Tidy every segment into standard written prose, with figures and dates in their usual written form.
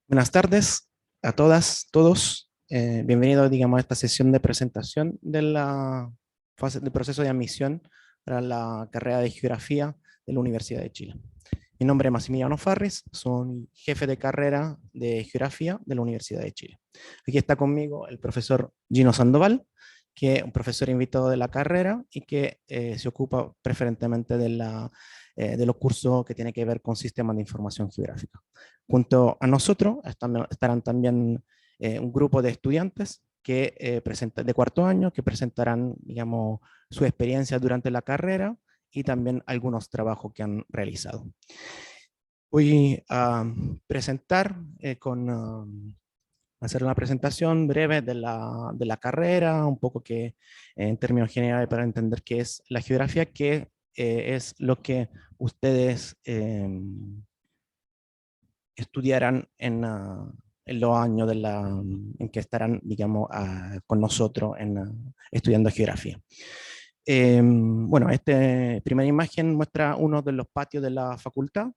Buenas tardes a todas, todos. Bienvenidos, digamos, a esta sesión de presentación de la fase del proceso de admisión para la carrera de Geografía de la Universidad de Chile. Mi nombre es Maximiliano Farris, soy jefe de carrera de Geografía de la Universidad de Chile. Aquí está conmigo el profesor Gino Sandoval, que es un profesor invitado de la carrera y que se ocupa preferentemente de los cursos que tienen que ver con sistemas de información geográfica. Junto a nosotros estarán también un grupo de estudiantes de cuarto año que presentarán, digamos, su experiencia durante la carrera y también algunos trabajos que han realizado. Voy a presentar hacer una presentación breve de la carrera, un poco que en términos generales para entender qué es la geografía, qué es lo que ustedes estudiarán en los años en que estarán, digamos, con nosotros estudiando geografía. Bueno, esta primera imagen muestra uno de los patios de la facultad,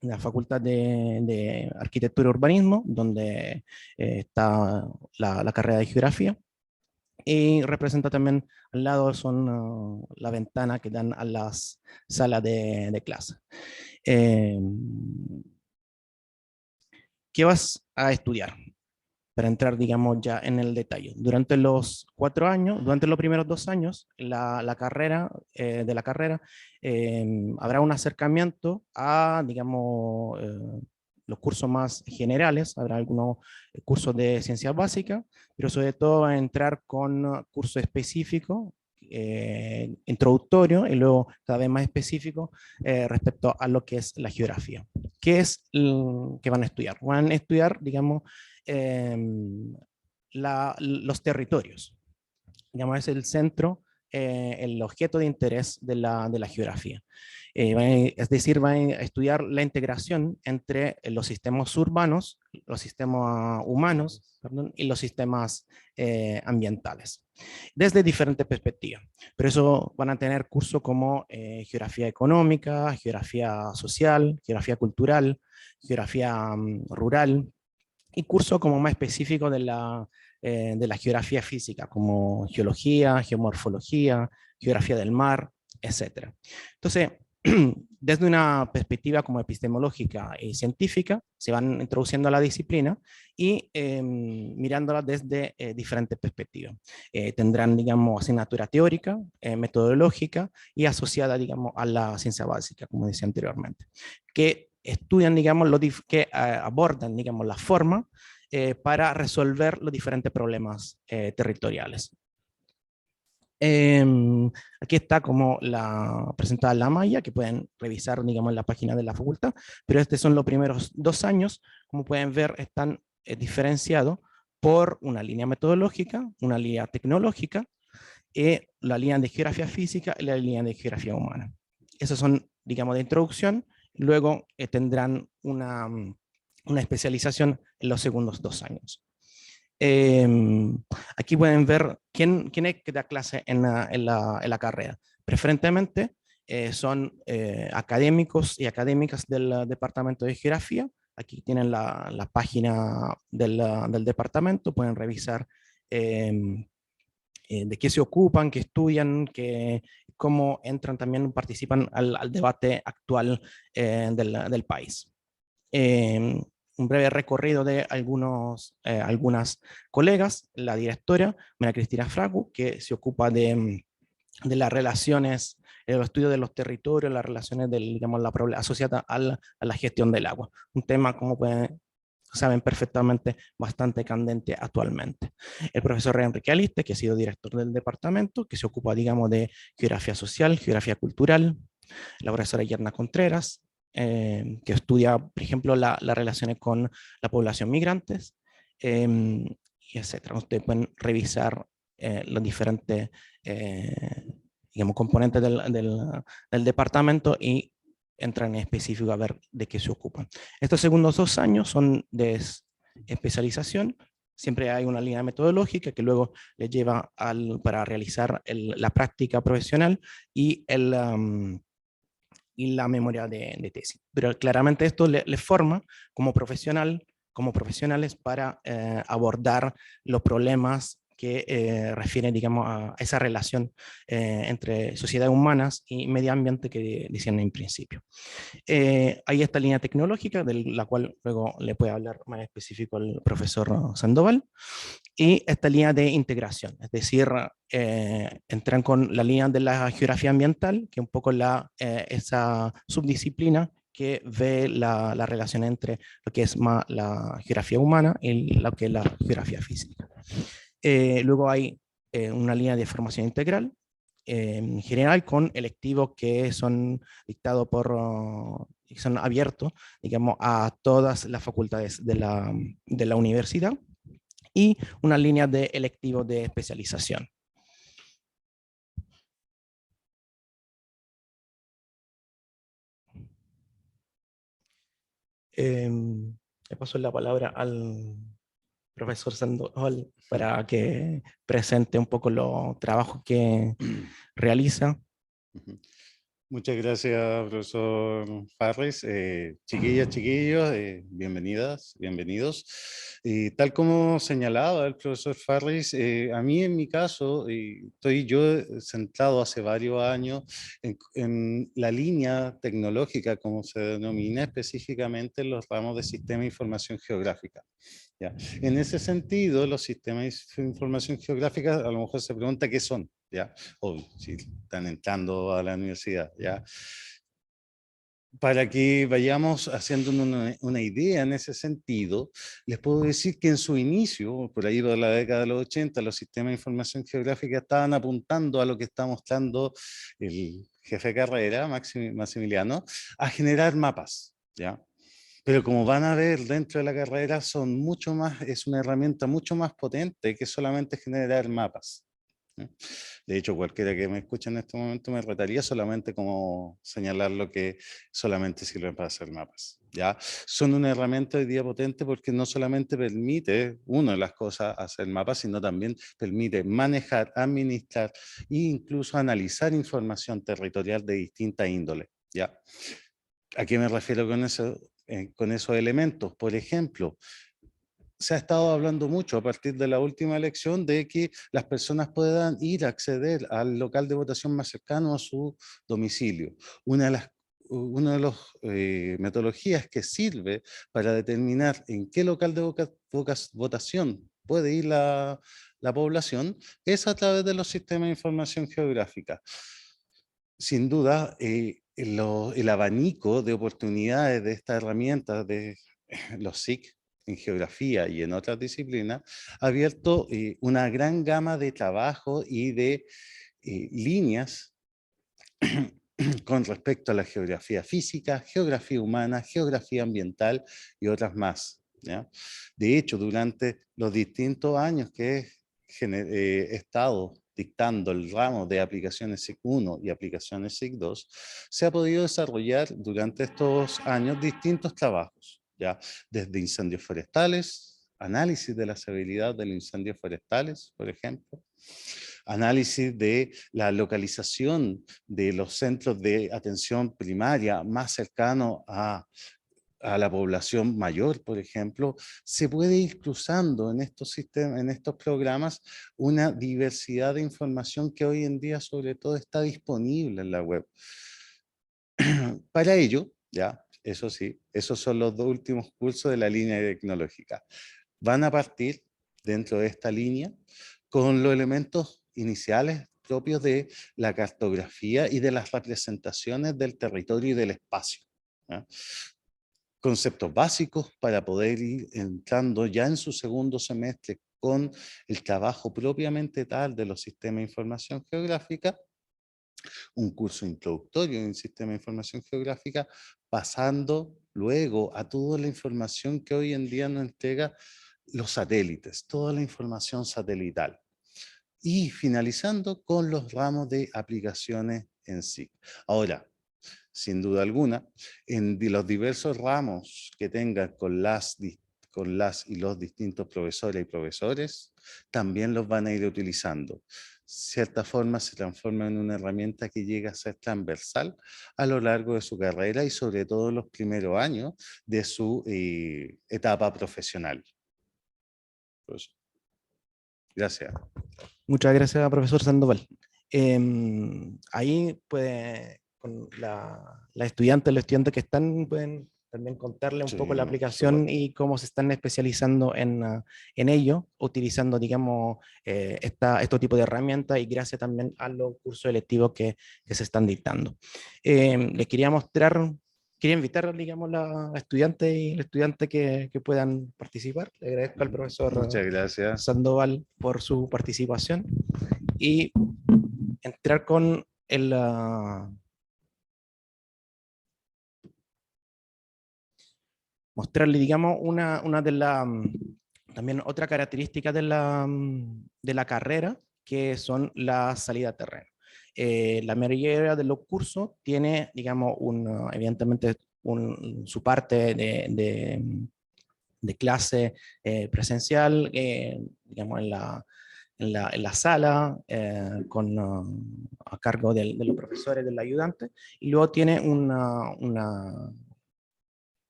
la Facultad de Arquitectura y Urbanismo, donde está la carrera de Geografía. Y representa también al lado son la ventana que dan a las salas de clase. Eh, ¿Qué vas a estudiar? Para entrar, digamos, ya en el detalle. Durante los 4 años, durante los primeros 2 años, la carrera, de la carrera, habrá un acercamiento a, digamos, los cursos más generales, habrá algunos cursos de ciencias básicas, pero sobre todo va a entrar con cursos específicos, introductorio y luego cada vez más específico respecto a lo que es la geografía. ¿Qué es que van a estudiar? Van a estudiar, digamos, eh, los territorios. Digamos, es el centro, el objeto de interés de la geografía. Es decir, va a estudiar la integración entre los sistemas urbanos, los sistemas humanos, perdón, y los sistemas ambientales, desde diferentes perspectivas. Por eso van a tener cursos como geografía económica, geografía social, geografía cultural, geografía rural, y cursos como más específicos de la geografía física, como geología, geomorfología, geografía del mar, etc. Entonces, desde una perspectiva como epistemológica y científica, se van introduciendo a la disciplina y mirándola desde diferentes perspectivas. Tendrán, digamos, asignatura teórica, metodológica y asociada, digamos, a la ciencia básica, como decía anteriormente, que estudian, digamos, que abordan, digamos, la forma para resolver los diferentes problemas territoriales. Aquí está como presentada la malla, que pueden revisar, digamos, en la página de la facultad, pero estos son los primeros 2 años. Como pueden ver, están diferenciados por una línea metodológica, una línea tecnológica, la línea de geografía física y la línea de geografía humana. Esas son, digamos, de introducción. Luego tendrán una especialización en los segundos 2 años. Eh, Aquí pueden ver quién es que da clase en la carrera. Preferentemente son académicos y académicas del Departamento de Geografía. Aquí tienen la página del departamento, pueden revisar de qué se ocupan, qué estudian, cómo entran también, participan al debate actual del país. Un breve recorrido de algunas colegas, la directora, María Cristina Fragu, que se ocupa de las relaciones, el estudio de los territorios, las relaciones digamos, asociadas a la gestión del agua. Un tema, como saben perfectamente, bastante candente actualmente. El profesor Enrique Aliste, que ha sido director del departamento, que se ocupa, digamos, de geografía social, geografía cultural. La profesora Yerna Contreras, que estudia, por ejemplo, las relaciones con la población migrantes, y etcétera. Ustedes pueden revisar los diferentes digamos, componentes del departamento y entran en específico a ver de qué se ocupan. Estos segundos 2 años son de especialización. Siempre hay una línea metodológica que luego les lleva para realizar la práctica profesional y y la memoria de tesis. Pero claramente esto les forma como como profesionales para abordar los problemas que refieren, digamos, a esa relación entre sociedades humanas y medio ambiente que decían en principio. Hay esta línea tecnológica, de la cual luego le puede hablar más específico el profesor Sandoval, y esta línea de integración, es decir, entran con la línea de la geografía ambiental, que es un poco esa subdisciplina que ve la relación entre lo que es más la geografía humana y lo que es la geografía física. Luego hay una línea de formación integral, en general con electivos que son dictados son abiertos, digamos, a todas las facultades de la universidad, y una línea de electivos de especialización. Le paso la palabra al profesor Sandoval para que presente un poco los trabajos que realiza. Muchas gracias, profesor Farris. Chiquillas, chiquillos, bienvenidas, bienvenidos. Tal como señalaba el profesor Farris, a mí en mi caso, estoy yo centrado hace varios años en la línea tecnológica, como se denomina específicamente en los ramos de Sistema de Información Geográfica. ¿Ya? En ese sentido, los sistemas de información geográfica, a lo mejor se pregunta qué son, ¿ya? O si están entrando a la universidad, ¿ya? Para que vayamos haciendo una idea en ese sentido, les puedo decir que en su inicio, por ahí de la década de los 80, los sistemas de información geográfica estaban apuntando a lo que está mostrando el jefe de carrera, Maximiliano, a generar mapas, ¿ya? Pero como van a ver dentro de la carrera, son mucho más, es una herramienta mucho más potente que solamente generar mapas. De hecho, cualquiera que me escuche en este momento me retaría solamente como señalar lo que solamente sirve para hacer mapas. ¿Ya? Son una herramienta hoy día potente porque no solamente permite, una de las cosas, hacer mapas, sino también permite manejar, administrar e incluso analizar información territorial de distinta índole. ¿Ya? ¿A qué me refiero con esos elementos? Por ejemplo, se ha estado hablando mucho a partir de la última elección de que las personas puedan ir a acceder al local de votación más cercano a su domicilio. Una de las metodologías que sirve para determinar en qué local de votación puede ir la población es a través de los sistemas de información geográfica. Sin duda, el abanico de oportunidades de esta herramienta de los SIC en geografía y en otras disciplinas ha abierto una gran gama de trabajo y de líneas con respecto a la geografía física, geografía humana, geografía ambiental y otras más, ¿ya? De hecho, durante los distintos años que he estado dictando el ramo de aplicaciones SIC 1 y aplicaciones SIC 2, se ha podido desarrollar durante estos años distintos trabajos, ¿ya? Desde incendios forestales, análisis de la severidad de los incendios forestales, por ejemplo, análisis de la localización de los centros de atención primaria más cercanos a la población mayor, por ejemplo, se puede ir cruzando en estos sistemas, en estos programas, una diversidad de información que hoy en día sobre todo está disponible en la web. Para ello, ya, eso sí, esos son los dos últimos cursos de la línea tecnológica. Van a partir dentro de esta línea con los elementos iniciales propios de la cartografía y de las representaciones del territorio y del espacio, ¿ya? Conceptos básicos para poder ir entrando ya en su segundo semestre con el trabajo propiamente tal de los sistemas de información geográfica, un curso introductorio en sistema de información geográfica, pasando luego a toda la información que hoy en día nos entrega los satélites, toda la información satelital. Y finalizando con los ramos de aplicaciones en sí. Ahora, sin duda alguna, en los diversos ramos que tengan con las y los distintos profesores y profesores, también los van a ir utilizando. cierta forma se transforma en una herramienta que llega a ser transversal a lo largo de su carrera y sobre todo en los primeros años de su etapa profesional. Pues, gracias. Muchas gracias, profesor Sandoval. Ahí puede, con la estudiante, los estudiantes que están, pueden también contarle un poco la Sí, aplicación y cómo se están especializando en ello, utilizando, digamos, este tipo de herramientas y gracias también a los cursos electivos que se están dictando. Les quería mostrar, quería invitar, digamos, a la estudiante y el estudiante que puedan participar. Le agradezco al profesor muchas gracias. Sandoval por su participación y entrar con el, mostrarle, digamos, una de las, también otra característica de la carrera, que son las salidas a terreno. La mayoría de los cursos tiene, digamos, evidentemente su parte de clase presencial, digamos, en la sala, a cargo de los profesores, del ayudante, y luego tiene una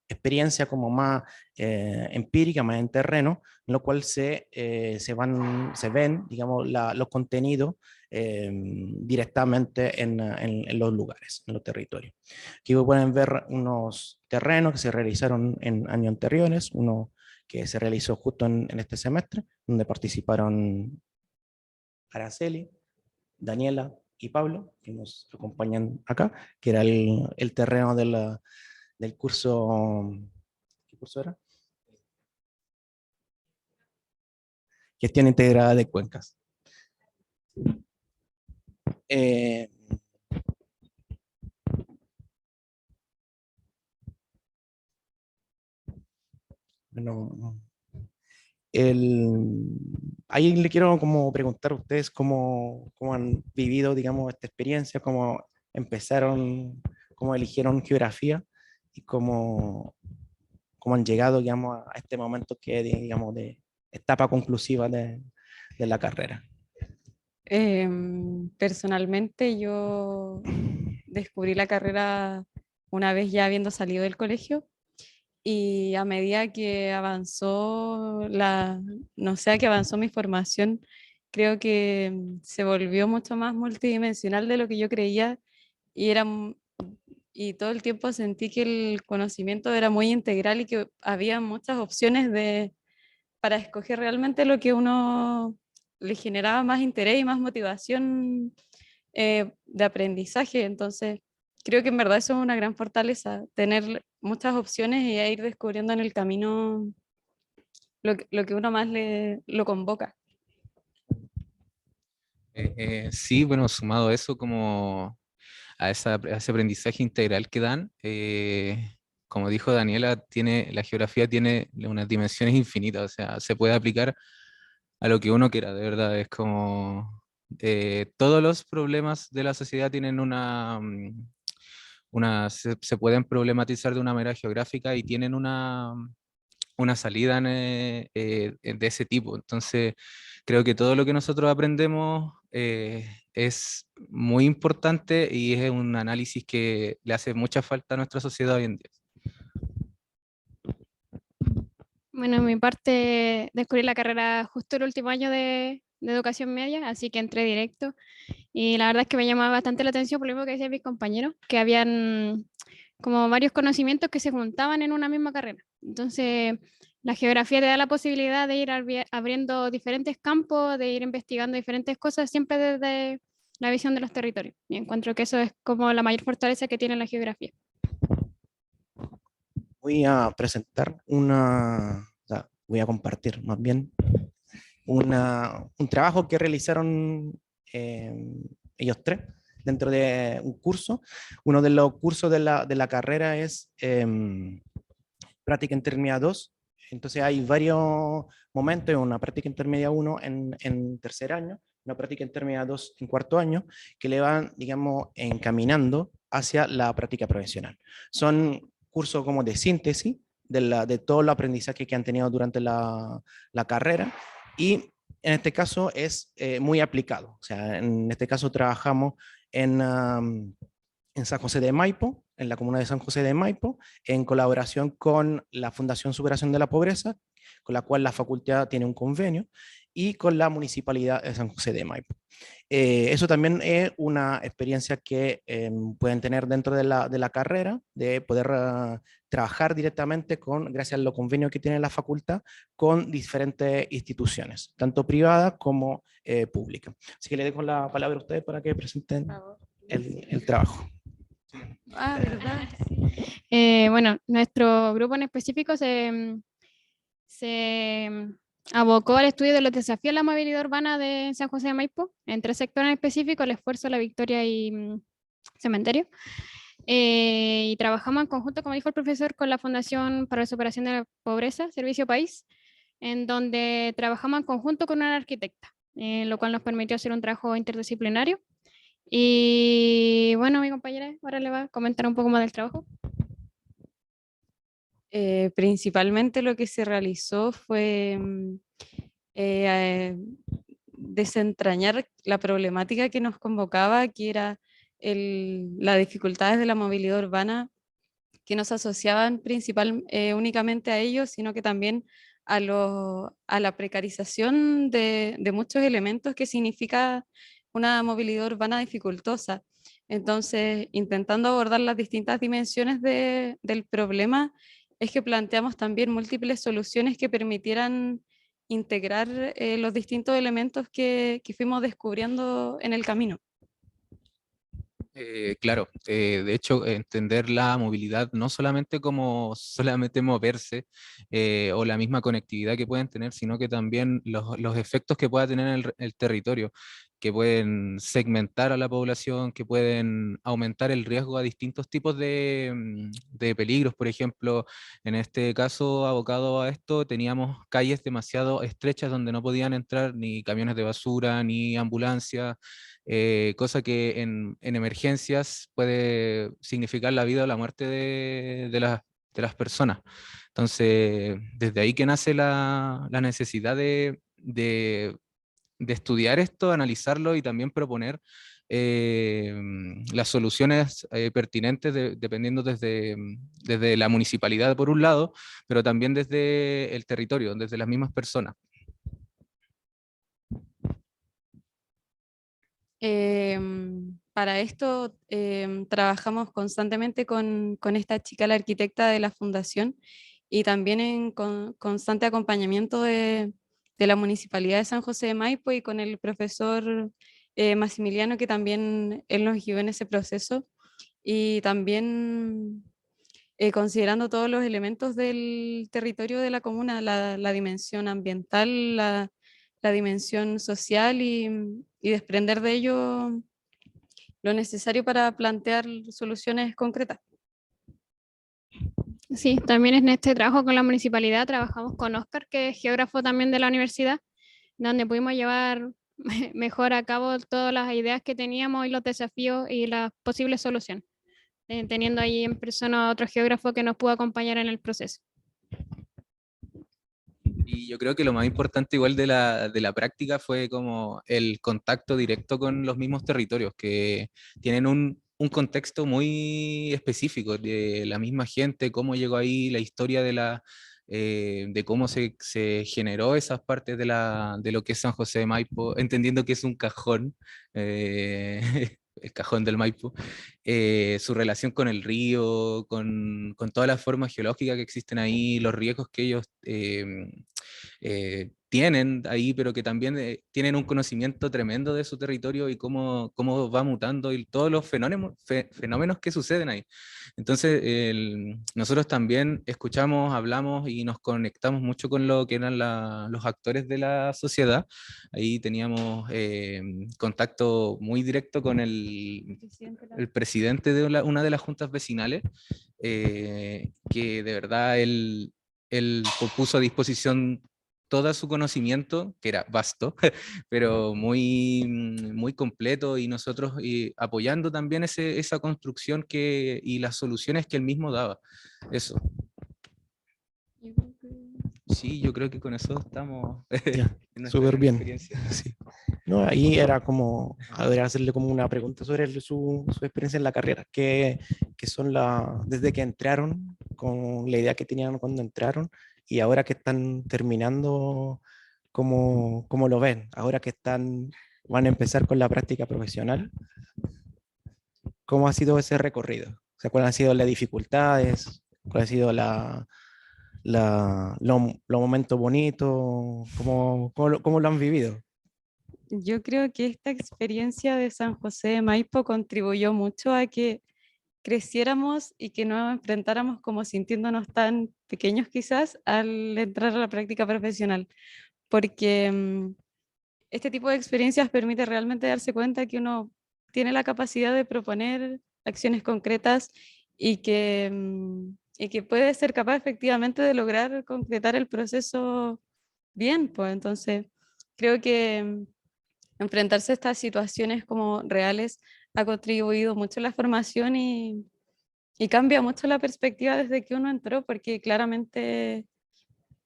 experiencia como más empírica, más en terreno, en lo cual se ven, digamos, los contenidos directamente en los lugares, en los territorios. Aquí pueden ver unos terrenos que se realizaron en años anteriores, uno que se realizó justo en este semestre, donde participaron Araceli, Daniela y Pablo, que nos acompañan acá, que era el terreno del curso. ¿Qué curso era? Gestión integrada de cuencas. Eh, bueno, ahí le quiero como preguntar a ustedes cómo han vivido, digamos, esta experiencia, cómo empezaron, cómo eligieron geografía y cómo han llegado, digamos, a este momento que, digamos, de etapa conclusiva de la carrera. Personalmente yo descubrí la carrera una vez ya habiendo salido del colegio y a medida que avanzó no sé, que avanzó mi formación, creo que se volvió mucho más multidimensional de lo que yo creía y y todo el tiempo sentí que el conocimiento era muy integral y que había muchas opciones para escoger realmente lo que uno le generaba más interés y más motivación de aprendizaje. Entonces, creo que en verdad eso es una gran fortaleza, tener muchas opciones y ir descubriendo en el camino lo que uno más lo convoca. Sí, bueno, sumado a eso, como a ese aprendizaje integral que dan, como dijo Daniela, la geografía tiene unas dimensiones infinitas, o sea, se puede aplicar a lo que uno quiera, de verdad, es como todos los problemas de la sociedad tienen se pueden problematizar de una manera geográfica y tienen una salida de ese tipo. Entonces, creo que todo lo que nosotros aprendemos es muy importante y es un análisis que le hace mucha falta a nuestra sociedad hoy en día. Bueno, en mi parte descubrí la carrera justo el último año de educación media, así que entré directo. Y la verdad es que me llamaba bastante la atención por lo mismo que decían mis compañeros, que habían como varios conocimientos que se juntaban en una misma carrera. Entonces, la geografía te da la posibilidad de ir abriendo diferentes campos, de ir investigando diferentes cosas, siempre desde la visión de los territorios. Y encuentro que eso es como la mayor fortaleza que tiene la geografía. Voy a presentar voy a compartir más bien un trabajo que realizaron ellos tres dentro de un curso. Uno de los cursos de la carrera es práctica intermedia 2. Entonces hay varios momentos, una práctica intermedia 1 en tercer año, una práctica intermedia 2 en cuarto año, que le van, digamos, encaminando hacia la práctica profesional. Son cursos como de síntesis de todo el aprendizaje que han tenido durante la carrera y en este caso es muy aplicado. O sea, en este caso trabajamos en San José de Maipo, en la comuna de San José de Maipo, en colaboración con la Fundación Superación de la Pobreza, con la cual la facultad tiene un convenio, y con la Municipalidad de San José de Maipo. Eso también es una experiencia que pueden tener dentro de la carrera, de poder trabajar directamente con, gracias a los convenios que tiene la facultad, con diferentes instituciones, tanto privadas como públicas. Así que le dejo la palabra a ustedes para que presenten el trabajo. Ah, ¿verdad? Bueno, nuestro grupo en específico se abocó al estudio de los desafíos de la movilidad urbana de San José de Maipo, en 3 sectores en específico: el esfuerzo, la victoria y cementerio. Y trabajamos en conjunto, como dijo el profesor, con la Fundación para la Superación de la Pobreza, Servicio País, en donde trabajamos en conjunto con una arquitecta, lo cual nos permitió hacer un trabajo interdisciplinario. Y bueno, mi compañera ahora le va a comentar un poco más del trabajo. Principalmente lo que se realizó fue desentrañar la problemática que nos convocaba, que era las dificultades de la movilidad urbana, que no se asociaban únicamente a ellos, sino que también a la precarización de muchos elementos que significa una movilidad urbana dificultosa. Entonces, intentando abordar las distintas dimensiones del problema, es que planteamos también múltiples soluciones que permitieran integrar los distintos elementos que fuimos descubriendo en el camino. Claro, de hecho, entender la movilidad no solamente como solamente moverse o la misma conectividad que pueden tener, sino que también los efectos que pueda tener el territorio, que pueden segmentar a la población, que pueden aumentar el riesgo a distintos tipos de peligros. Por ejemplo, en este caso, abocado a esto, teníamos calles demasiado estrechas donde no podían entrar ni camiones de basura, ni ambulancias, cosa que en emergencias puede significar la vida o la muerte de las personas. Entonces, desde ahí que nace la necesidad de estudiar esto, analizarlo y también proponer las soluciones pertinentes dependiendo desde la municipalidad por un lado, pero también desde el territorio, desde las mismas personas. Para esto trabajamos constantemente con esta chica, la arquitecta de la fundación, y también en constante acompañamiento de la Municipalidad de San José de Maipo y con el profesor Maximiliano, que también él nos guió en ese proceso, y también considerando todos los elementos del territorio de la comuna, la dimensión ambiental, la dimensión social y desprender de ello lo necesario para plantear soluciones concretas. Sí, también en este trabajo con la municipalidad trabajamos con Oscar, que es geógrafo también de la universidad, donde pudimos llevar mejor a cabo todas las ideas que teníamos y los desafíos y las posibles soluciones, teniendo ahí en persona a otro geógrafo que nos pudo acompañar en el proceso. Y yo creo que lo más importante igual de la práctica fue como el contacto directo con los mismos territorios, que tienen un contexto muy específico de la misma gente, cómo llegó ahí, la historia de cómo se generó esas partes de lo que es San José de Maipo, entendiendo que es un cajón, el cajón del Maipo, su relación con el río, con todas las formas geológicas que existen ahí, los riesgos que ellos tienen ahí, pero que también tienen un conocimiento tremendo de su territorio y cómo va mutando y todos los fenómenos que suceden ahí. Entonces, nosotros también escuchamos, hablamos y nos conectamos mucho con lo que eran los actores de la sociedad. Ahí teníamos contacto muy directo con el presidente de una de las juntas vecinales, que de verdad él puso a disposición todo su conocimiento, que era vasto, pero muy completo, y nosotros apoyando también esa construcción y las soluciones que él mismo daba. Eso. Sí, yo creo que con eso estamos Ya, en nuestra súper gran bien. experiencia. Sí. No, ahí era como, a ver, hacerle como una pregunta sobre su experiencia en la carrera, que son desde que entraron, con la idea que tenían cuando entraron, y ahora que están terminando, ¿cómo lo ven? Ahora que van a empezar con la práctica profesional, ¿cómo ha sido ese recorrido? O sea, ¿cuáles han sido las dificultades? ¿Cuál ha sido los momentos bonitos? ¿Cómo lo han vivido? Yo creo que esta experiencia de San José de Maipo contribuyó mucho a que creciéramos y que nos enfrentáramos como sintiéndonos tan pequeños quizás al entrar a la práctica profesional, porque este tipo de experiencias permite realmente darse cuenta que uno tiene la capacidad de proponer acciones concretas y que puede ser capaz efectivamente de lograr concretar el proceso bien, pues entonces creo que enfrentarse a estas situaciones como reales ha contribuido mucho a la formación y cambia mucho la perspectiva desde que uno entró, porque claramente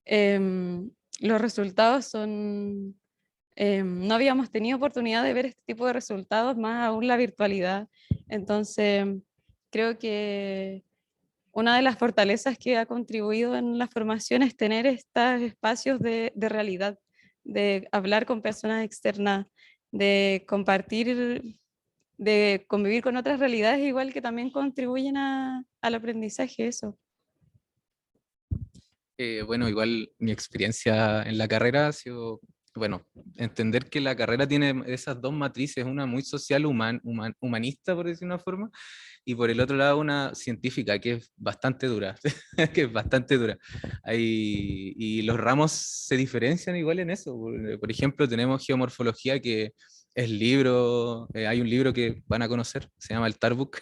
los resultados son no habíamos tenido oportunidad de ver este tipo de resultados, más aún la virtualidad. Entonces, creo que una de las fortalezas que ha contribuido en la formación es tener estos espacios de realidad, de hablar con personas externas, de compartir, de convivir con otras realidades, igual que también contribuyen al aprendizaje, eso. Bueno, igual mi experiencia en la carrera ha sido, bueno, entender que la carrera tiene esas dos matrices, una muy social, humanista, por decir una forma, y por el otro lado una científica, que es bastante dura, que es bastante dura. Y los ramos se diferencian igual en eso. Por ejemplo, tenemos geomorfología, que es libro, hay un libro que van a conocer, se llama el Tarbook,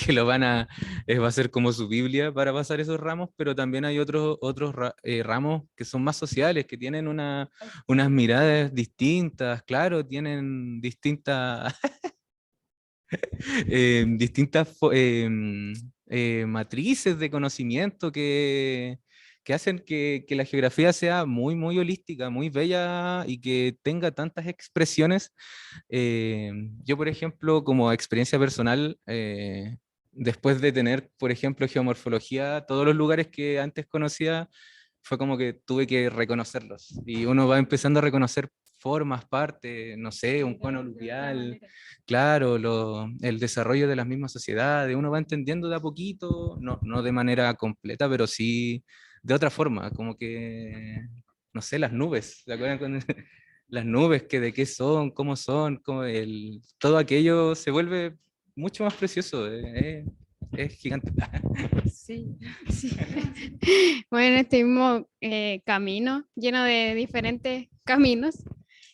que va a ser como su Biblia para pasar esos ramos, pero también hay ramos que son más sociales, que tienen unas miradas distintas, claro, tienen distintas, matrices de conocimiento que hacen que la geografía sea muy, muy holística, muy bella y que tenga tantas expresiones. Yo, por ejemplo, como experiencia personal, después de tener, por ejemplo, geomorfología, todos los lugares que antes conocía, fue como que tuve que reconocerlos. Y uno va empezando a reconocer formas, partes, no sé, un cono aluvial, claro, el desarrollo de las mismas sociedades, uno va entendiendo de a poquito, no de manera completa, pero sí de otra forma, como que, no sé, las nubes, ¿se acuerdan cuando las nubes, que de qué son, cómo son, todo aquello se vuelve mucho más precioso, es gigante. Sí, Sí. Bueno, en este mismo camino, lleno de diferentes caminos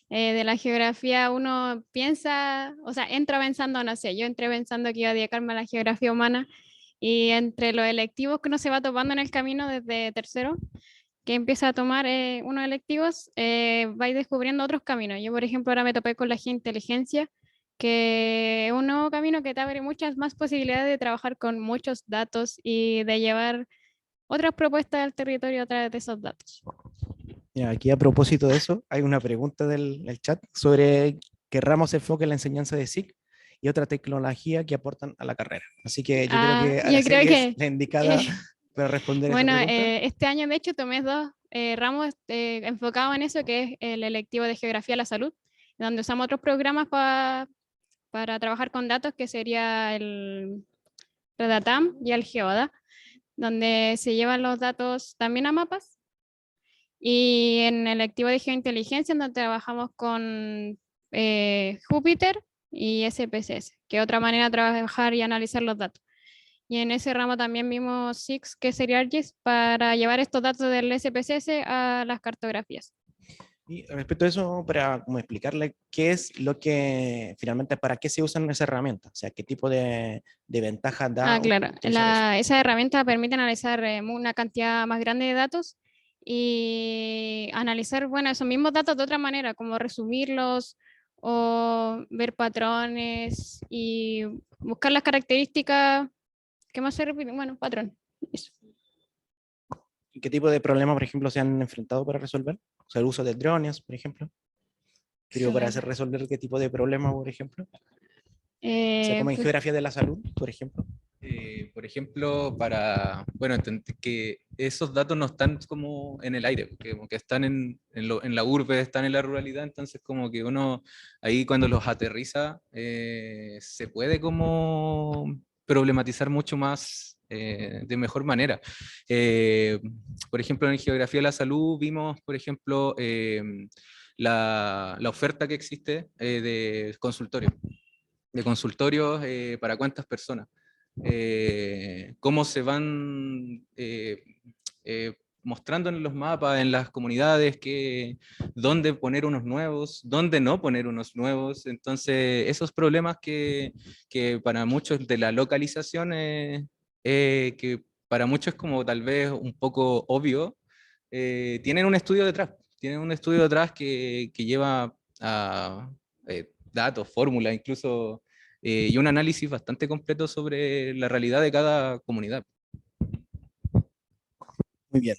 de la geografía, uno piensa, o sea, entra pensando, no sé, yo entré pensando que iba a dedicarme a la geografía humana y entre los electivos que uno se va topando en el camino desde tercero, que empieza a tomar unos electivos, vais descubriendo otros caminos. Yo, por ejemplo, ahora me topé con la geointeligencia, que es un nuevo camino que te abre muchas más posibilidades de trabajar con muchos datos y de llevar otras propuestas al territorio a través de esos datos. Ya, aquí a propósito de eso, hay una pregunta del chat sobre qué ramos se enfoca en la enseñanza de SIC y otra tecnología que aportan a la carrera. Así que yo creo que Yo creo Araceli es que, la indicada para responder esa bueno, pregunta. este año de hecho tomé dos ramos enfocados en eso, que es el electivo de Geografía de la Salud, donde usamos otros programas para trabajar con datos, que sería el Redatam y el Geoda, donde se llevan los datos también a mapas. Y en el electivo de Geointeligencia, donde trabajamos con Júpiter y SPSS, que es otra manera de trabajar y analizar los datos. Y en ese ramo también vimos SIX, que sería ArcGIS, para llevar estos datos del SPSS a las cartografías. Y respecto a eso, para como explicarle qué es lo que finalmente, para qué se usan esas herramientas, o sea, qué tipo de ventajas da Claro, utilizar eso. esa herramienta permite analizar una cantidad más grande de datos y analizar, bueno, esos mismos datos de otra manera, como resumirlos o ver patrones y buscar las características que más se repiten. Bueno, patrón. Eso. ¿Qué tipo de problemas, por ejemplo, se han enfrentado para resolver? O sea, el uso de drones, por ejemplo. Pero para hacer resolver qué tipo de problemas, por ejemplo. O sea, como en Pues, geografía de la salud, por ejemplo. Por ejemplo, bueno, que esos datos no están como en el aire, porque como que están en la urbe, están en la ruralidad, entonces como que uno ahí cuando los aterriza se puede como problematizar mucho más de mejor manera. Eh, por ejemplo, en geografía de la salud vimos, por ejemplo, la oferta que existe de consultorios para cuántas personas. Cómo se van mostrando en los mapas, en las comunidades, dónde poner unos nuevos, dónde no poner unos nuevos. Entonces, esos problemas que para muchos de la localización, que para muchos es como tal vez un poco obvio, tienen un estudio detrás que lleva a datos, fórmulas, incluso y un análisis bastante completo sobre la realidad de cada comunidad. Muy bien.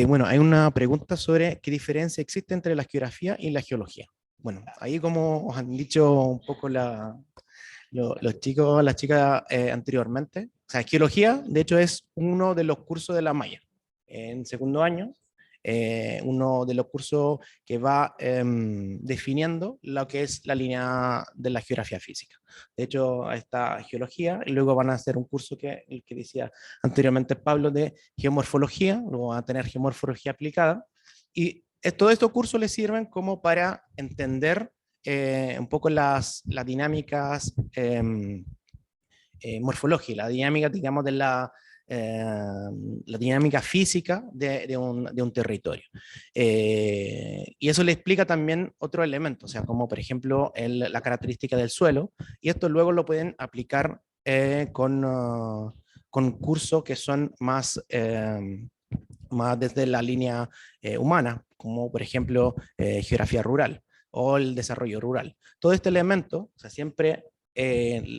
Bueno, hay una pregunta sobre qué diferencia existe entre la geografía y la geología. Bueno, ahí como os han dicho un poco los chicos, las chicas anteriormente, o sea, geología, de hecho, es uno de los cursos de la malla. En segundo año, uno de los cursos que va definiendo lo que es la línea de la geografía física. De hecho, está geología y luego van a hacer un curso el que decía anteriormente Pablo de geomorfología, luego van a tener geomorfología aplicada y todos estos cursos les sirven como para entender un poco las dinámicas morfológicas, la dinámica, digamos, de la dinámica física de un territorio. Y eso le explica también otro elemento, o sea, como por ejemplo la característica del suelo, y esto luego lo pueden aplicar con cursos que son más desde la línea humana, como por ejemplo geografía rural o el desarrollo rural. Todo este elemento, o sea, siempre,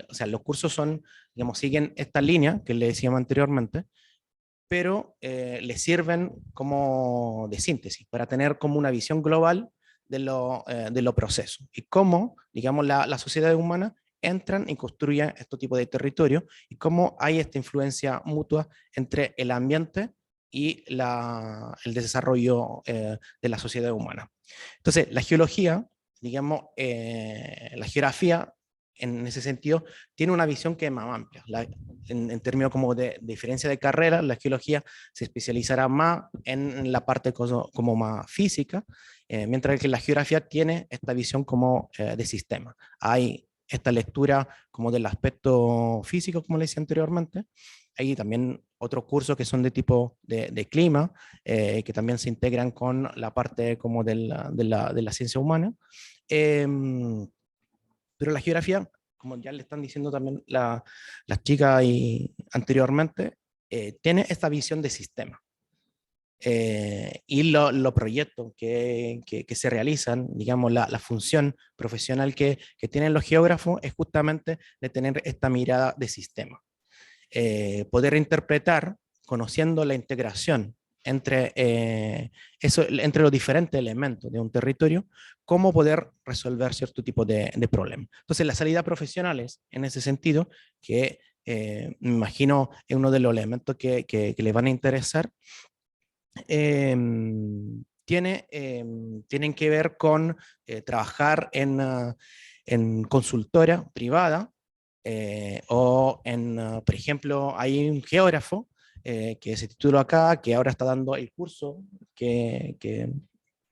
o sea, los cursos son, digamos, siguen esta línea que le decíamos anteriormente, pero les sirven como de síntesis, para tener como una visión global de los procesos y cómo, digamos, la sociedad humana entran y construyen este tipo de territorio y cómo hay esta influencia mutua entre el ambiente y el desarrollo de la sociedad humana. Entonces, la geología, digamos, la geografía, en ese sentido, tiene una visión que es más amplia. En términos como de diferencia de carrera, la geología se especializará más en la parte como más física, mientras que la geografía tiene esta visión como de sistema. Hay esta lectura como del aspecto físico, como le decía anteriormente. Hay también otros cursos que son de tipo de clima, que también se integran con la parte como de la ciencia humana. Pero la geografía, como ya le están diciendo también las chicas anteriormente, tiene esta visión de sistema. Y los proyectos que se realizan, digamos, la función profesional que tienen los geógrafos es justamente de tener esta mirada de sistema. Poder interpretar, conociendo la integración entre los diferentes elementos de un territorio, cómo poder resolver cierto tipo de problemas. Entonces, las salidas profesionales, en ese sentido, que me imagino es uno de los elementos que les van a interesar, tienen que ver con trabajar en consultora privada, o por ejemplo, hay un geógrafo que se tituló acá, que ahora está dando el curso en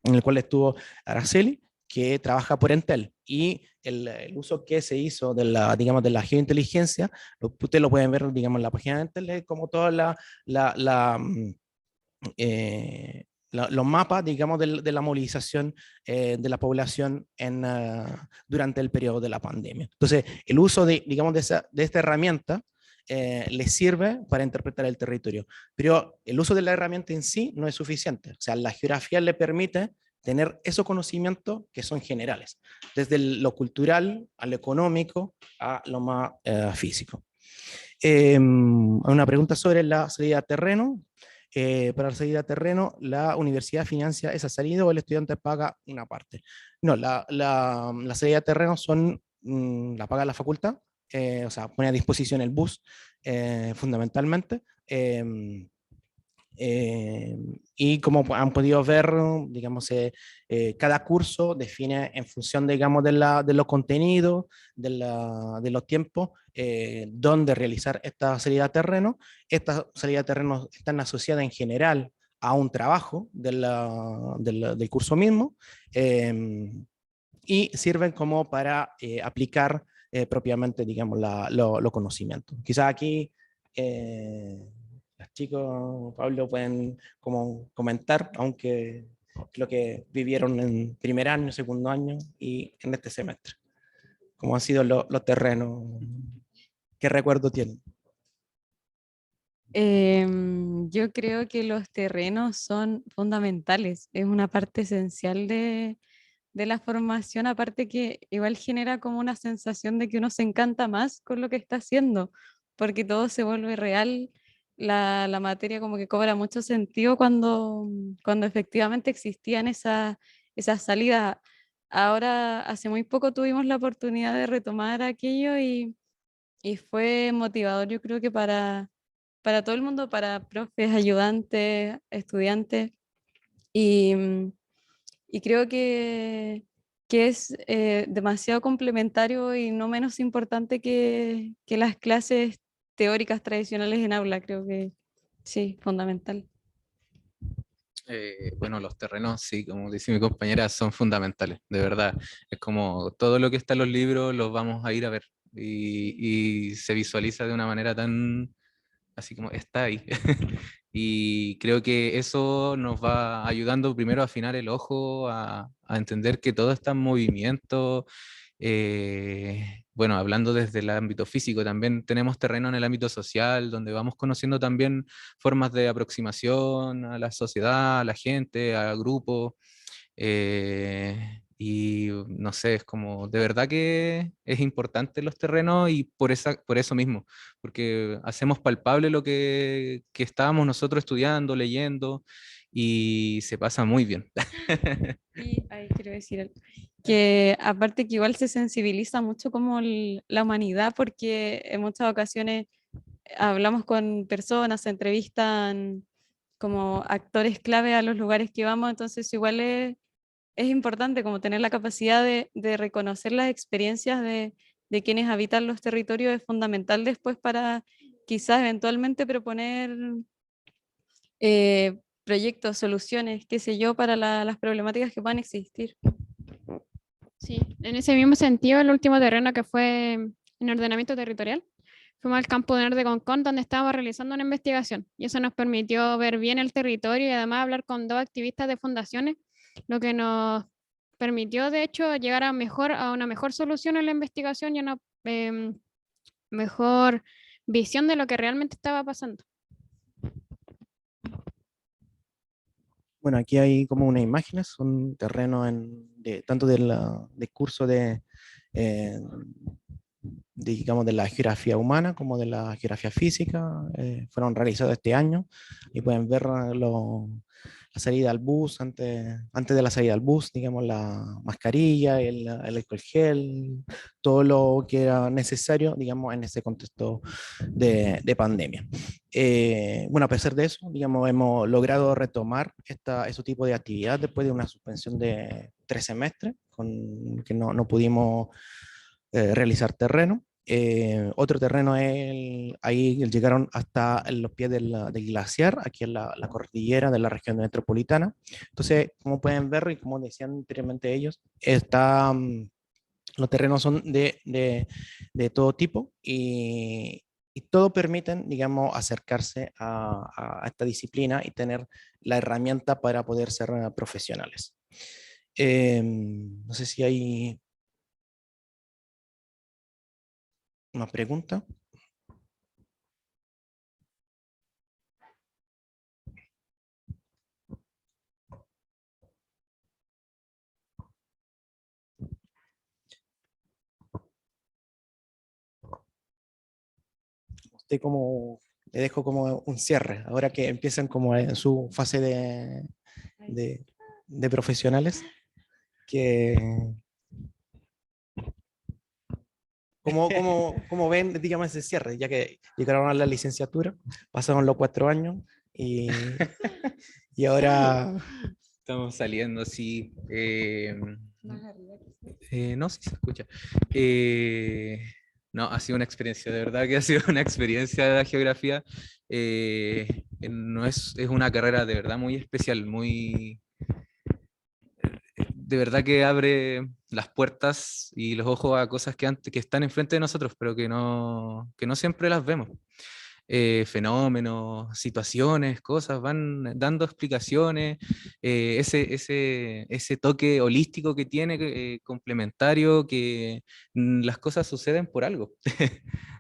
el cual estuvo Araceli, que trabaja por Entel. Y el uso que se hizo digamos, de la geointeligencia, ustedes lo pueden ver, digamos, en la página de Entel, como toda los mapas, digamos, de la movilización de la población durante el periodo de la pandemia. Entonces, el uso digamos, de esta herramienta les sirve para interpretar el territorio, pero el uso de la herramienta en sí no es suficiente. O sea, la geografía le permite tener esos conocimientos que son generales, desde lo cultural a lo económico a lo más físico. Una pregunta sobre la salida a terreno. Para la salida a terreno, la universidad financia esa salida o el estudiante paga una parte. No, la salida a terreno la paga la facultad, o sea, pone a disposición el bus fundamentalmente. Eh, y como han podido ver, digamos, cada curso define en función, digamos, de los contenidos, de los tiempos, dónde realizar esta salida a terreno. Estas salidas a terreno están asociadas en general a un trabajo del curso mismo, y sirven como para aplicar propiamente, digamos, los conocimientos. Quizás aquí los chicos, Pablo, pueden como comentar, aunque lo que vivieron en primer año, segundo año y en este semestre. ¿Cómo han sido los terrenos? ¿Qué recuerdo tienen? Yo creo que los terrenos son fundamentales, es una parte esencial de la formación, aparte que igual genera como una sensación de que uno se encanta más con lo que está haciendo, porque todo se vuelve real, la materia como que cobra mucho sentido cuando efectivamente existían esas salidas. Ahora, hace muy poco tuvimos la oportunidad de retomar aquello y fue motivador, yo creo que para todo el mundo, para profes, ayudantes, estudiantes, y, y creo que es demasiado complementario y no menos importante que las clases teóricas tradicionales en aula, creo que sí, fundamental. Bueno, los terrenos, sí, como dice mi compañera, son fundamentales, de verdad. Es como todo lo que está en los libros los vamos a ir a ver y se visualiza de una manera tan, así como está ahí. Y creo que eso nos va ayudando primero a afinar el ojo, a entender que todo está en movimiento. Bueno, hablando desde el ámbito físico, también tenemos terreno en el ámbito social, donde vamos conociendo también formas de aproximación a la sociedad, a la gente, a grupos. Y no sé, es como de verdad que es importante los terrenos y por eso mismo, porque hacemos palpable lo que estábamos nosotros estudiando, leyendo y se pasa muy bien. Y ahí quiero decir algo, que aparte que igual se sensibiliza mucho como la humanidad, porque en muchas ocasiones hablamos con personas, se entrevistan como actores clave a los lugares que vamos, entonces igual es importante como tener la capacidad de reconocer las experiencias de quienes habitan los territorios, es fundamental después para quizás eventualmente proponer proyectos, soluciones, qué sé yo, para las problemáticas que puedan existir. Sí, en ese mismo sentido, el último terreno que fue en ordenamiento territorial, fuimos al campo de Ner de Concón, donde estábamos realizando una investigación. Y eso nos permitió ver bien el territorio y además hablar con dos activistas de fundaciones, lo que nos permitió, de hecho, llegar a una mejor solución en la investigación y una mejor visión de lo que realmente estaba pasando. Bueno, aquí hay como unas imágenes, son terrenos tanto del curso eh, digamos, de la geografía humana como de la geografía física, fueron realizados este año y pueden ver la salida al bus, antes de la salida al bus, digamos, la mascarilla, el alcohol gel, todo lo que era necesario, digamos, en ese contexto de pandemia. Bueno, a pesar de eso, digamos, hemos logrado retomar ese tipo de actividad después de una suspensión de 3 semestres, que no pudimos realizar terreno. Otro terreno es ahí llegaron hasta los pies del glaciar, aquí en la cordillera de la región metropolitana. Entonces, como pueden ver y como decían anteriormente ellos, los terrenos son de todo tipo y todo permiten, digamos, acercarse a esta disciplina y tener la herramienta para poder ser profesionales. No sé si hay una pregunta. ¿Usted cómo le dejo como un cierre, ahora que empiezan como en su fase de profesionales, que ¿cómo ven, digamos, ese cierre? Ya que llegaron a la licenciatura, pasaron los 4 años y ahora... Estamos saliendo, sí. No, sí se escucha. No, ha sido una experiencia, de verdad que ha sido una experiencia de la geografía. No es una carrera de verdad muy especial, muy, de verdad que abre las puertas y los ojos a cosas que están enfrente de nosotros, pero que no siempre las vemos. Fenómenos, situaciones, cosas, van dando explicaciones, ese toque holístico que tiene, complementario, que las cosas suceden por algo.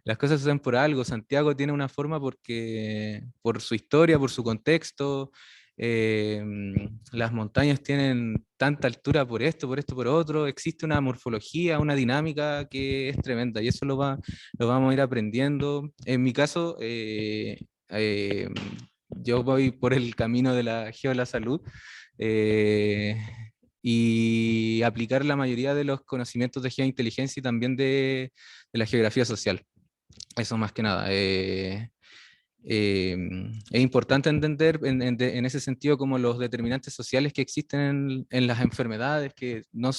Las cosas suceden por algo. Santiago tiene una forma por su historia, por su contexto. Las montañas tienen tanta altura por esto, por otro. Existe una morfología, una dinámica que es tremenda y eso lo vamos a ir aprendiendo. En mi caso, eh, yo voy por el camino de la salud eh, y aplicar la mayoría de los conocimientos de geointeligencia y también de la geografía social. Eso más que nada. Es importante entender en ese sentido como los determinantes sociales que existen en las enfermedades, que no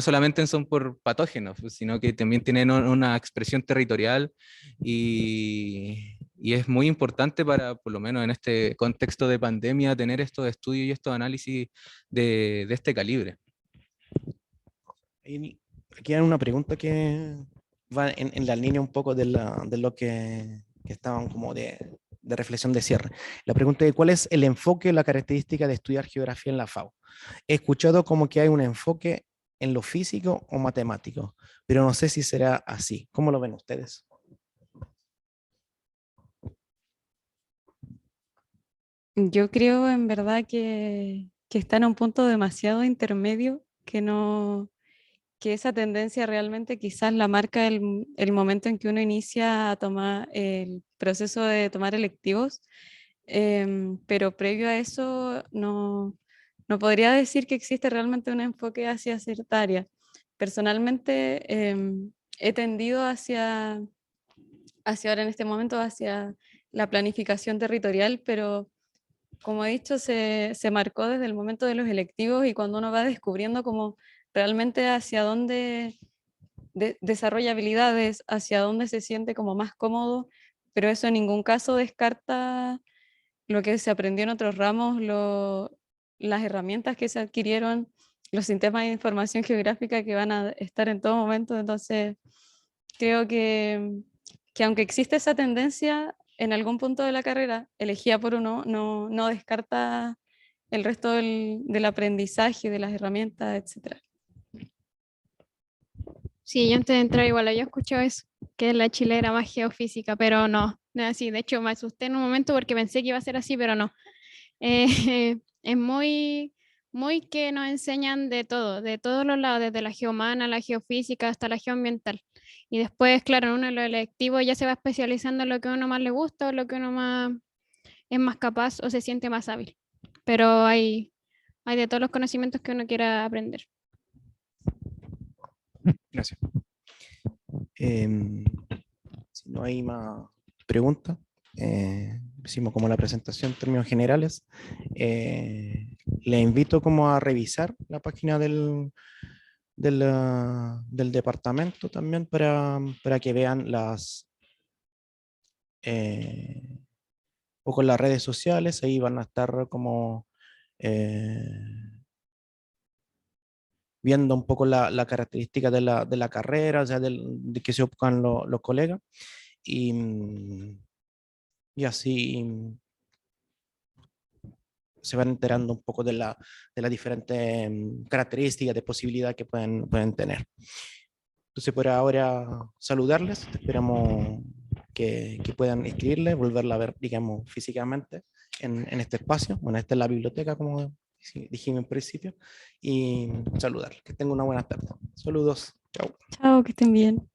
solamente son por patógenos, pues, sino que también tienen una expresión territorial y es muy importante para, por lo menos en este contexto de pandemia, tener estos estudios y estos análisis de este calibre. Aquí hay una pregunta que va en la línea un poco de lo que estaban como de reflexión de cierre. La pregunta es, ¿cuál es el enfoque, la característica de estudiar geografía en la FAO? He escuchado como que hay un enfoque en lo físico o matemático, pero no sé si será así. ¿Cómo lo ven ustedes? Yo creo en verdad que está en un punto demasiado intermedio que esa tendencia realmente quizás la marca el momento en que uno inicia a tomar el proceso de tomar electivos, pero previo a eso no podría decir que existe realmente un enfoque hacia cierta área. Personalmente he tendido hacia ahora en este momento, hacia la planificación territorial, pero como he dicho, se marcó desde el momento de los electivos y cuando uno va descubriendo como realmente hacia dónde desarrolla habilidades, hacia dónde se siente como más cómodo, pero eso en ningún caso descarta lo que se aprendió en otros ramos, las herramientas que se adquirieron, los sistemas de información geográfica que van a estar en todo momento. Entonces, creo que aunque existe esa tendencia, en algún punto de la carrera, elegida por uno, no descarta el resto del aprendizaje, de las herramientas, etc. Sí, yo antes de entrar igual había escuchado eso, que la Chile era más geofísica, pero no es así. De hecho, me asusté en un momento porque pensé que iba a ser así, pero no. Es muy que nos enseñan de todos los lados, desde la geomana, la geofísica hasta la geoambiental. Y después, claro, en uno de los electivos ya se va especializando en lo que a uno más le gusta o lo que uno más es más capaz o se siente más hábil. Pero hay de todos los conocimientos que uno quiera aprender. Gracias. Si no hay más preguntas, hicimos como la presentación en términos generales. Le invito como a revisar la página del departamento también para que vean o con las redes sociales, ahí van a estar como viendo un poco la característica de la carrera, o sea, de que se ocupan los colegas, y así se van enterando un poco de las diferentes características de posibilidad que pueden tener. Entonces, por ahora, saludarles, esperamos que puedan escribirle, volverla a ver, digamos, físicamente en este espacio. Bueno, esta es la biblioteca, como dijimos en principio, y saludarles. Que tengan una buena tarde. Saludos. Chao. Chao, que estén bien.